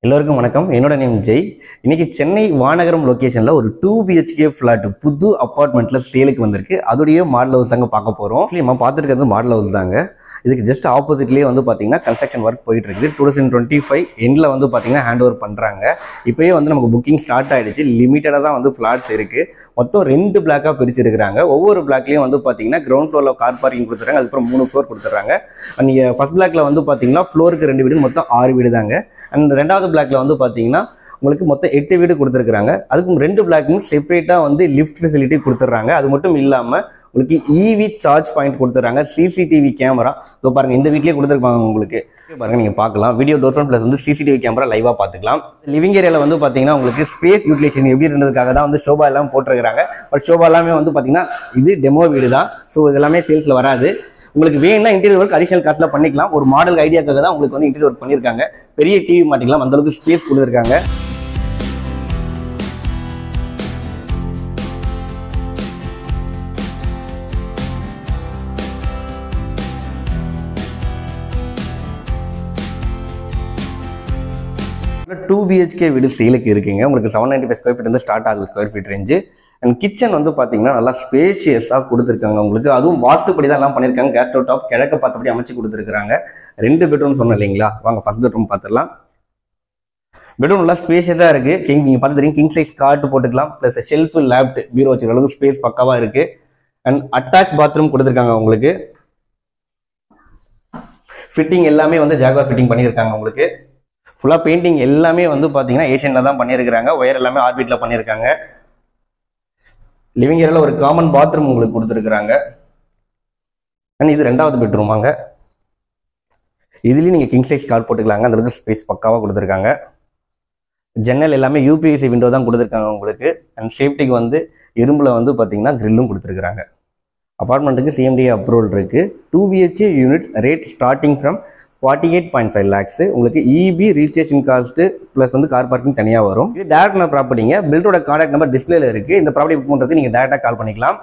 எல்லோருக்கும் வணக்கம். என்னோட நேம் ஜெய். இன்னைக்கு சென்னை வானகரம் லொகேஷன்ல ஒரு 2 BHK ஃபிளாட் புது அப்பார்ட்மெண்ட்ல சேலுக்கு வந்திருக்கு. அதோடைய மாடல் ஹவுஸ் தாங்க பார்க்க போறோம். நம்ம பார்த்துருக்கிறது மாடல் ஹவுஸ் தாங்க. இதுக்கு ஜஸ்ட் ஆப்போசிட்லேயே வந்து பார்த்தீங்கன்னா கன்ஸ்ட்ரக்ஷன் ஒர்க் போயிட்டு இருக்குது. 2025 எண்டில் வந்து பார்த்தீங்கன்னா ஹேண்ட் ஓவர் பண்ணுறாங்க. இப்போயே வந்து நமக்கு புக்கிங் ஸ்டார்ட் ஆகிடுச்சு. லிமிட்டடாக தான் வந்து ஃப்ளாட்ஸ் இருக்குது. மொத்தம் 2 பிளாக்காக பிரிச்சிருக்கிறாங்க. ஒவ்வொரு பிளாக்லேயும் வந்து பார்த்தீங்கன்னா கிரவுண்ட் ஃப்ளோரில் கார் பார்க்கிங் கொடுத்துறாங்க. அதுக்கப்புறம் 3 ஃப்ளோர் கொடுத்துட்றாங்க. நீங்கள் ஃபர்ஸ்ட் பிளாக்ல வந்து பார்த்தீங்கன்னா ஃப்ளோருக்கு 2 வீடு, மொத்தம் 6 வீடு தாங்க. அண்ட் ரெண்டாவது பிளாக்ல வந்து பார்த்தீங்கன்னா உங்களுக்கு மொத்தம் 8 வீடு கொடுத்துருக்காங்க. அதுக்கும் 2 பிளாக்கும் செப்பரேட்டாக வந்து லிஃப்ட் ஃபெசிலிட்டி கொடுத்துட்றாங்க. அது மட்டும் இல்லாமல் உங்களுக்கு இவி சார்ஜ் பாயிண்ட் கொடுத்துறாங்க. சிசிடிவி கேமரா இப்போ பாருங்க, இந்த வீட்லயே கொடுத்துருப்பாங்க. உங்களுக்கு பாருங்க, நீங்க பார்க்கலாம். வீடியோ டோர் ஃப்ரண்ட் பிளஸ் வந்து சிசிடிவி கேமரா லைவா பார்த்துக்கலாம். லிவிங் ஏரியால வந்து பாத்தீங்கன்னா உங்களுக்கு ஸ்பேஸ் யூட்டிலைசேஷன் எப்படி இருந்ததுக்காக தான் வந்து ஷோபா எல்லாம் போட்டிருக்காங்க. பட் ஷோபா எல்லாமே வந்து பாத்தீங்கன்னா இது டெமோ வீடு தான். ஸோ இது எல்லாமே சேல்ஸ்ல வராது. உங்களுக்கு வேணும்னா இன்டீரியர் ஒர்க் அடிஷனல் காஸ்ட்ல பண்ணிக்கலாம். ஒரு மாடல் ஐடியாக்காக தான் உங்களுக்கு வந்து இன்டீரியர் ஒர்க் பண்ணியிருக்காங்க. பெரிய டிவி மாட்டிக்கலாம், அந்த அளவுக்கு ஸ்பேஸ் கொடுத்துருக்காங்க. டூ பிஹெச்கே வீடு சேலுக்கு இருக்குங்க. உங்களுக்கு 795 ஸ்கொயர் ஃபீட் வந்து ஸ்டார்ட் ஆகுது square feet range. And kitchen வந்து பார்த்தீங்கன்னா நல்லா ஸ்பேஷியஸாக கொடுத்துருக்காங்க உங்களுக்கு. அதுவும் வாஸ்துப்படி தான் எல்லாம் பண்ணியிருக்காங்க. கேஸ் ஸ்டவ் டாப் கிழக்க பார்த்தபடி அமைச்சு கொடுத்துருக்காங்க. 2 பெட்ரூம் சொன்னோம் இல்லைங்களா? வாங்க ஃபர்ஸ்ட் பெட்ரூம் பார்த்துடலாம். பெட்ரூம் நல்லா ஸ்பேஷியஸாக இருக்குது. நீங்கள் பார்த்து தெரியும், கிங் சைஸ் கார்ட் போட்டுக்கலாம். ப்ளஸ் ஷெல்ஃபு லேப்ட் பீரோ வச்சுக்கிற அளவுக்கு ஸ்பேஸ் பக்காவாக இருக்குது. அண்ட் அட்டாச் பாத்ரூம் கொடுத்துருக்காங்க உங்களுக்கு. ஃபிட்டிங் எல்லாமே வந்து ஜாகுவார் ஃபிட்டிங் பண்ணியிருக்காங்க உங்களுக்கு. ஃபுல்லாக பெயிண்டிங் எல்லாமே வந்து பார்த்தீங்கன்னா ஏஷியனில் தான் பண்ணியிருக்கிறாங்க. ஒயர் எல்லாமே ஆர்பிட்டில் பண்ணியிருக்காங்க. லிவிங் ஏரியாவில் ஒரு காமன் பாத்ரூம் உங்களுக்கு கொடுத்துருக்குறாங்க. அண்ட் இது 2வது பெட்ரூம் வாங்க. இதுலேயும் நீங்கள் கிங் சைஸ் கார்ட் போட்டுக்கலாங்க. அந்த அளவுக்கு ஸ்பேஸ் பக்காவாக கொடுத்துருக்காங்க. ஜன்னல் எல்லாமே யூபிஎஸ்சி விண்டோ தான் கொடுத்துருக்காங்க உங்களுக்கு. அண்ட் சேஃப்டிக்கு வந்து இரும்பில் வந்து பார்த்தீங்கன்னா கிரில்லும் கொடுத்துருக்குறாங்க. அப்பார்ட்மெண்ட்டுக்கு சிஎம்டி அப்ரூவல் இருக்குது. 2 BHK unit rate starting from 48.5 lakhs. உங்களுக்கு இபி ரிஜிஸ்ட்ரேஷன் காஸ்ட் ப்ளஸ் வந்து கார் பார்க்கிங் தனியாக வரும். இது டேரக்ட் ப்ராப்பர்ட்டிங்க. பில்டரோட கான்டாக்ட் நம்பர் டிஸ்பிளேல இருக்குது. இந்த ப்ராப்பர்ட்டி புக் பண்ணுறது நீங்கள் டேரெக்டாக கால் பண்ணிக்கலாம்.